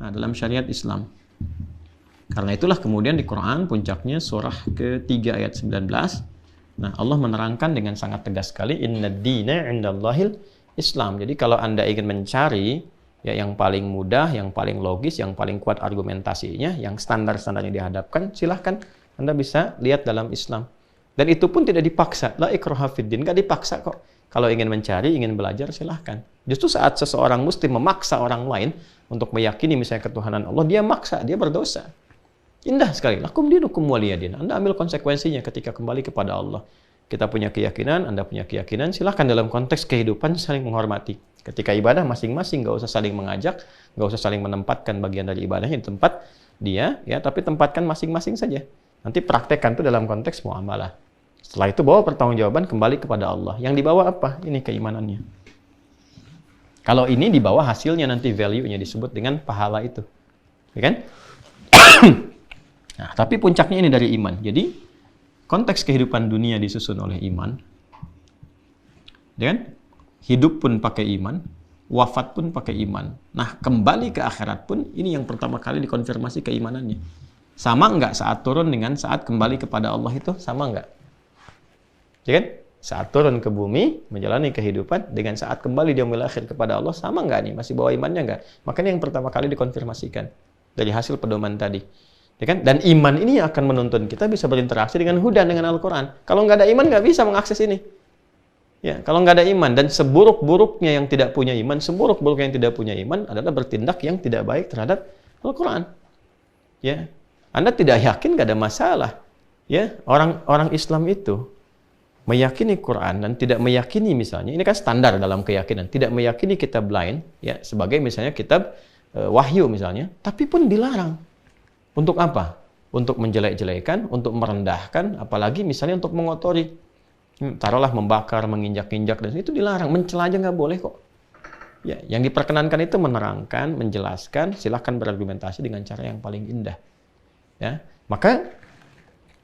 Nah, dalam syariat Islam. Karena itulah kemudian di Quran puncaknya surah ke-3 ayat 19. Nah, Allah menerangkan dengan sangat tegas sekali, Inna dina indallahil Islam. Jadi kalau Anda ingin mencari ya yang paling mudah, yang paling logis, yang paling kuat argumentasinya, yang standar-standarnya dihadapkan, silahkan Anda bisa lihat dalam Islam. Dan itu pun tidak dipaksa. La ikraha fiddin, nggak dipaksa kok. Kalau ingin mencari, ingin belajar, silahkan. Justru saat seseorang muslim memaksa orang lain untuk meyakini misalnya ketuhanan Allah, dia maksa, dia berdosa. Indah sekali. Lakum dinukum waliyadin. Anda ambil konsekuensinya ketika kembali kepada Allah. Kita punya keyakinan, Anda punya keyakinan, silahkan dalam konteks kehidupan saling menghormati. Ketika ibadah masing-masing, nggak usah saling mengajak, nggak usah saling menempatkan bagian dari ibadahnya di tempat dia, ya, tapi tempatkan masing-masing saja. Nanti praktekkan itu dalam konteks muamalah. Setelah itu bawa pertanggungjawaban kembali kepada Allah. Yang dibawa apa? Ini keimanannya. Kalau ini dibawa hasilnya nanti value-nya disebut dengan pahala itu. Ya kan? Nah, tapi puncaknya ini dari iman. Jadi, konteks kehidupan dunia disusun oleh iman. Ya kan? Hidup pun pakai iman, wafat pun pakai iman. Nah, kembali ke akhirat pun, ini yang pertama kali dikonfirmasi keimanannya. Sama enggak saat turun dengan saat kembali kepada Allah itu? Sama enggak? Ya kan? Saat turun ke bumi, menjalani kehidupan, dengan saat kembali di yaumil akhir kepada Allah, sama enggak nih? Masih bawa imannya enggak? Makanya yang pertama kali dikonfirmasikan dari hasil pedoman tadi. Ya kan? Dan iman ini akan menuntun kita bisa berinteraksi dengan hudan, dengan Al-Quran. Kalau nggak ada iman, nggak bisa mengakses ini. Ya, kalau nggak ada iman, dan seburuk-buruknya yang tidak punya iman, seburuk-buruknya yang tidak punya iman adalah bertindak yang tidak baik terhadap Al-Quran. Ya, Anda tidak yakin, nggak ada masalah. Ya, orang Islam itu meyakini Quran dan tidak meyakini misalnya, ini kan standar dalam keyakinan, tidak meyakini kitab lain, ya, sebagai misalnya kitab wahyu misalnya, tapi pun dilarang. Untuk apa? Untuk menjelek-jelekan, untuk merendahkan, apalagi misalnya untuk mengotori. Taruhlah membakar, menginjak-injak, dan itu dilarang. Mencela aja nggak boleh kok. Ya, yang diperkenankan itu menerangkan, menjelaskan, silahkan berargumentasi dengan cara yang paling indah. Ya, maka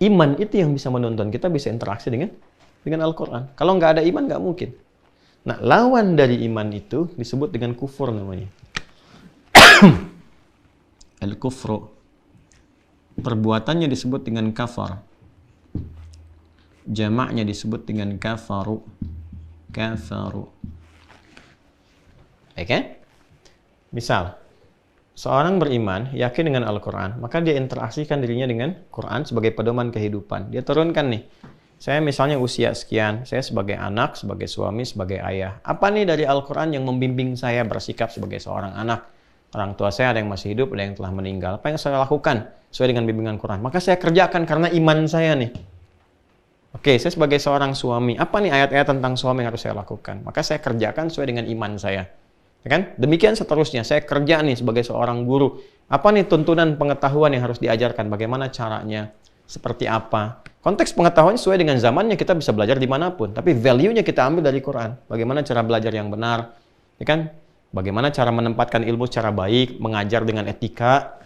iman itu yang bisa menuntun kita bisa interaksi dengan Al-Quran. Kalau nggak ada iman, nggak mungkin. Nah, lawan dari iman itu disebut dengan kufur namanya. Al-kufru. Perbuatannya disebut dengan kafar. Jamaknya disebut dengan kafaru. Kafaru. Oke? Misal, seorang beriman, yakin dengan Al-Quran, maka dia interaksikan dirinya dengan Quran sebagai pedoman kehidupan. Dia turunkan nih, saya misalnya usia sekian, saya sebagai anak, sebagai suami, sebagai ayah. Apa nih dari Al-Quran yang membimbing saya bersikap sebagai seorang anak? Orang tua saya ada yang masih hidup, ada yang telah meninggal. Apa yang saya lakukan sesuai dengan bimbingan Quran? Maka saya kerjakan karena iman saya nih. Oke, saya sebagai seorang suami, apa nih ayat-ayat tentang suami yang harus saya lakukan? Maka saya kerjakan sesuai dengan iman saya. Ya kan? Demikian seterusnya, saya kerja nih sebagai seorang guru. Apa nih tuntunan pengetahuan yang harus diajarkan? Bagaimana caranya? Seperti apa? Konteks pengetahuan sesuai dengan zamannya, kita bisa belajar dimanapun. Tapi value-nya kita ambil dari Quran. Bagaimana cara belajar yang benar? Ya kan? Bagaimana cara menempatkan ilmu secara baik, mengajar dengan etika,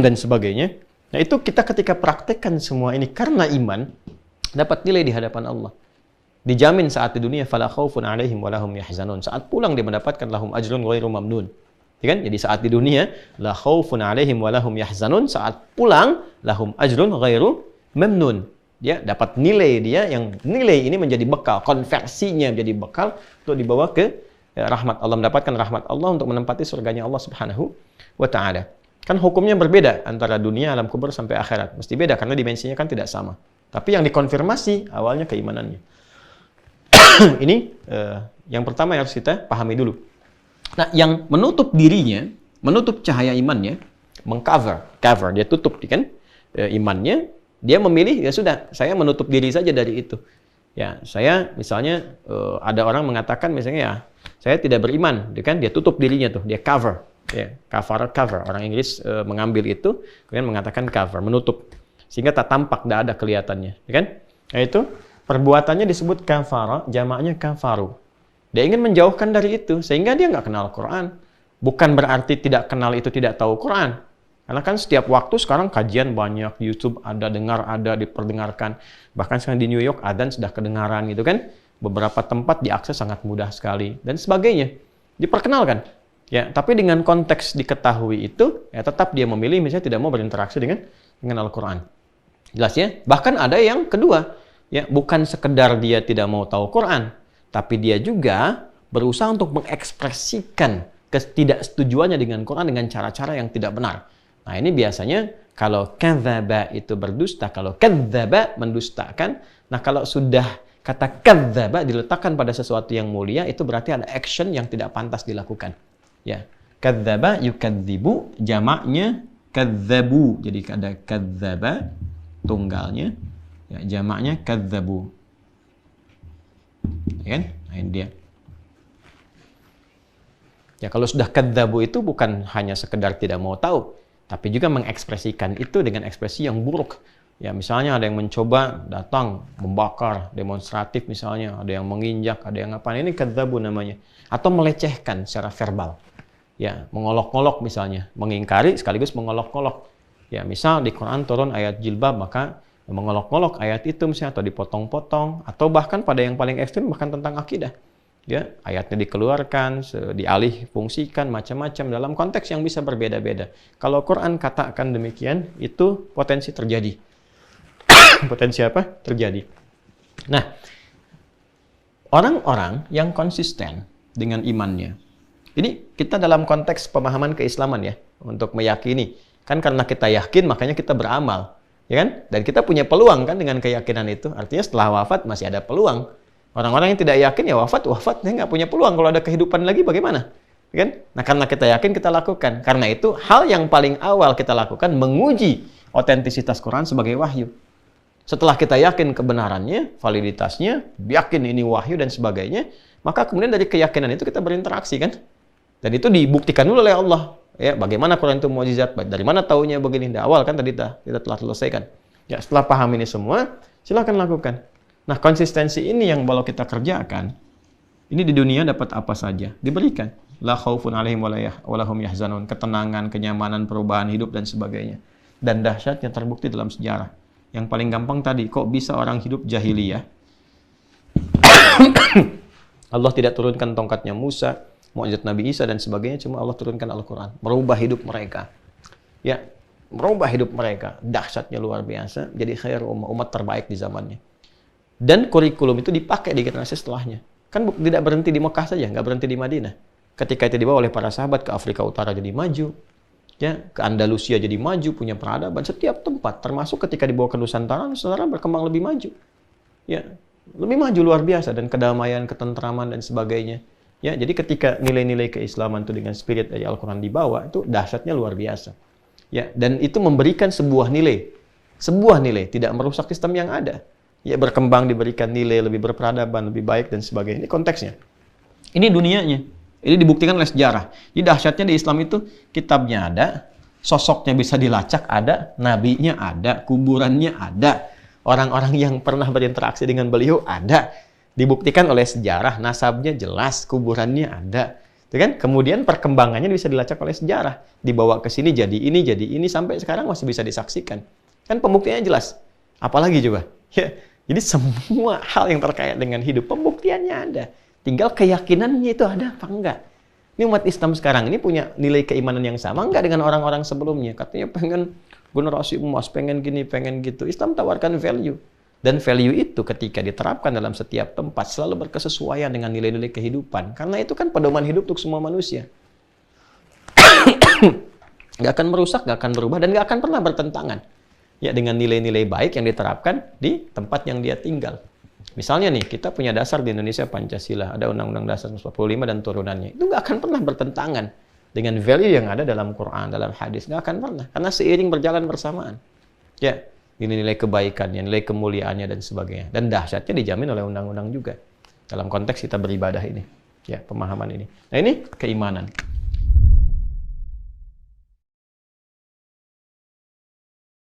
dan sebagainya. Nah, itu kita ketika praktekkan semua ini karena iman, dapat nilai di hadapan Allah. Dijamin saat di dunia, fala khaufun 'alaihim wa lahum yahzanun. Saat pulang dia mendapatkan lahum ajrun ghairu mamnun. Ya kan? Jadi saat di dunia, la khaufun 'alaihim wa lahum yahzanun. Saat pulang, lahum ajrun ghairu mamnun. Dia dapat nilai dia, yang nilai ini menjadi bekal, konversinya menjadi bekal untuk dibawa ke rahmat Allah, mendapatkan rahmat Allah untuk menempati surganya Allah Subhanahu wa ta'ala. Kan hukumnya berbeda antara dunia, alam kubur sampai akhirat. Mesti beda karena dimensinya kan tidak sama. Tapi yang dikonfirmasi awalnya keimanannya. Ini yang pertama yang harus kita pahami dulu. Nah, yang menutup dirinya, menutup cahaya imannya, mengcover, dia tutup kan imannya, dia memilih ya sudah, saya menutup diri saja dari itu. Ya, saya misalnya ada orang mengatakan misalnya ya, saya tidak beriman, kan? Dia tutup dirinya tuh, dia cover, ya, cover. Orang Inggris mengambil itu, kemudian mengatakan cover, menutup, sehingga tak tampak, tidak ada kelihatannya, ya kan? Nah itu perbuatannya disebut kafara, jamaknya kafaru. Dia ingin menjauhkan dari itu, sehingga dia nggak kenal Quran. Bukan berarti tidak kenal itu tidak tahu Quran. Karena kan setiap waktu sekarang kajian banyak, YouTube ada, dengar ada, diperdengarkan. Bahkan sekarang di New York adzan sudah kedengaran gitu kan. Beberapa tempat diakses sangat mudah sekali dan sebagainya. Diperkenalkan. Ya, tapi dengan konteks diketahui itu, ya tetap dia memilih misalnya tidak mau berinteraksi dengan Al-Quran. Jelas ya? Bahkan ada yang kedua, ya bukan sekedar dia tidak mau tahu Quran, tapi dia juga berusaha untuk mengekspresikan ketidaksetujuannya dengan Quran dengan cara-cara yang tidak benar. Nah, ini biasanya kalau kadzdzaba itu berdusta, kalau kadzdzaba mendustakan. Nah, kalau sudah kata kadzdzaba diletakkan pada sesuatu yang mulia, itu berarti ada action yang tidak pantas dilakukan. Ya, kadzdzaba yukadzibu, jamaknya kadzabu. Jadi ada kadzdzaba tunggalnya, ya, jamaknya kadzabu. Ya kan? Nah, ini dia. Ya, kalau sudah kadzabu itu bukan hanya sekedar tidak mau tahu, tapi juga mengekspresikan itu dengan ekspresi yang buruk. Ya, misalnya ada yang mencoba datang membakar demonstratif misalnya, ada yang menginjak, ada yang apa, ini kadzabu namanya. Atau melecehkan secara verbal. Ya, mengolok-olok misalnya, mengingkari sekaligus mengolok-olok. Ya, misal di Quran turun ayat jilbab, maka mengolok-olok ayat itu misalnya, atau dipotong-potong, atau bahkan pada yang paling ekstrim bahkan tentang akidah. Ya, ayatnya dikeluarkan, dialih fungsikan, macam-macam dalam konteks yang bisa berbeda-beda. Kalau Quran katakan demikian, itu potensi terjadi. Potensi apa? Terjadi. Nah, orang-orang yang konsisten dengan imannya. Ini kita dalam konteks pemahaman keislaman ya, untuk meyakini. Kan karena kita yakin, makanya kita beramal. Ya kan? Dan kita punya peluang kan dengan keyakinan itu. Artinya setelah wafat masih ada peluang. Orang-orang yang tidak yakin ya wafat, dia nggak punya peluang. Kalau ada kehidupan lagi bagaimana? Ya kan? Nah, karena kita yakin, kita lakukan. Karena itu, hal yang paling awal kita lakukan, menguji otentisitas Quran sebagai wahyu. Setelah kita yakin kebenarannya, validitasnya, yakin ini wahyu dan sebagainya, maka kemudian dari keyakinan itu kita berinteraksi kan? Dan itu dibuktikan dulu oleh Allah. Ya, bagaimana Quran itu mukjizat? Dari mana taunya begini? Di awal kan tadi kita telah selesaikan. Ya, setelah paham ini semua, silakan lakukan. Nah, konsistensi ini yang kalau kita kerjakan, ini di dunia dapat apa saja? Diberikan. La khaufun alaihim walahum yahzanun. Ketenangan, kenyamanan, perubahan hidup dan sebagainya. Dan dahsyatnya terbukti dalam sejarah. Yang paling gampang tadi, kok bisa orang hidup jahiliyah? Allah tidak turunkan tongkatnya Musa, mukjizat Nabi Isa dan sebagainya, cuma Allah turunkan Al-Quran. Merubah hidup mereka. Ya, merubah hidup mereka. Dahsyatnya luar biasa. Jadi khair umat terbaik di zamannya. Dan kurikulum itu dipakai di generasi setelahnya. Kan tidak berhenti di Mekah saja, nggak berhenti di Madinah. Ketika itu dibawa oleh para sahabat ke Afrika Utara jadi maju. Ya, ke Andalusia jadi maju, punya peradaban setiap tempat, termasuk ketika dibawa ke Nusantara berkembang lebih maju. Ya, lebih maju luar biasa dan kedamaian, ketentraman dan sebagainya. Ya, jadi ketika nilai-nilai keislaman itu dengan spirit dari Al-Quran dibawa, itu dahsyatnya luar biasa. Ya, dan itu memberikan sebuah nilai tidak merusak sistem yang ada. Ya, berkembang, diberikan nilai lebih berperadaban, lebih baik dan sebagainya. Ini konteksnya. Ini dunianya. Ini dibuktikan oleh sejarah. Jadi dahsyatnya di Islam itu kitabnya ada, sosoknya bisa dilacak ada, nabinya ada, kuburannya ada, orang-orang yang pernah berinteraksi dengan beliau ada. Dibuktikan oleh sejarah, nasabnya jelas, kuburannya ada. Itu kan? Kemudian perkembangannya bisa dilacak oleh sejarah. Dibawa ke sini jadi ini, sampai sekarang masih bisa disaksikan. Kan pembuktiannya jelas. Apalagi coba? Ya, jadi semua hal yang terkait dengan hidup, pembuktiannya ada. Tinggal keyakinannya itu ada apa enggak. Ini umat Islam sekarang ini punya nilai keimanan yang sama enggak dengan orang-orang sebelumnya. Katanya pengen generasi emas, pengen gini, pengen gitu. Islam tawarkan value. Dan value itu ketika diterapkan dalam setiap tempat selalu berkesesuaian dengan nilai-nilai kehidupan. Karena itu kan pedoman hidup untuk semua manusia. Nggak akan merusak, nggak akan berubah, dan nggak akan pernah bertentangan. Ya, dengan nilai-nilai baik yang diterapkan di tempat yang dia tinggal. Misalnya nih, kita punya dasar di Indonesia Pancasila, ada Undang-Undang Dasar 45 dan turunannya. Itu nggak akan pernah bertentangan dengan value yang ada dalam Quran, dalam hadis. Nggak akan pernah, karena seiring berjalan bersamaan. Ya, ini nilai kebaikannya, nilai kemuliaannya dan sebagainya. Dan dahsyatnya dijamin oleh undang-undang juga. Dalam konteks kita beribadah ini. Ya, pemahaman ini. Nah, ini keimanan.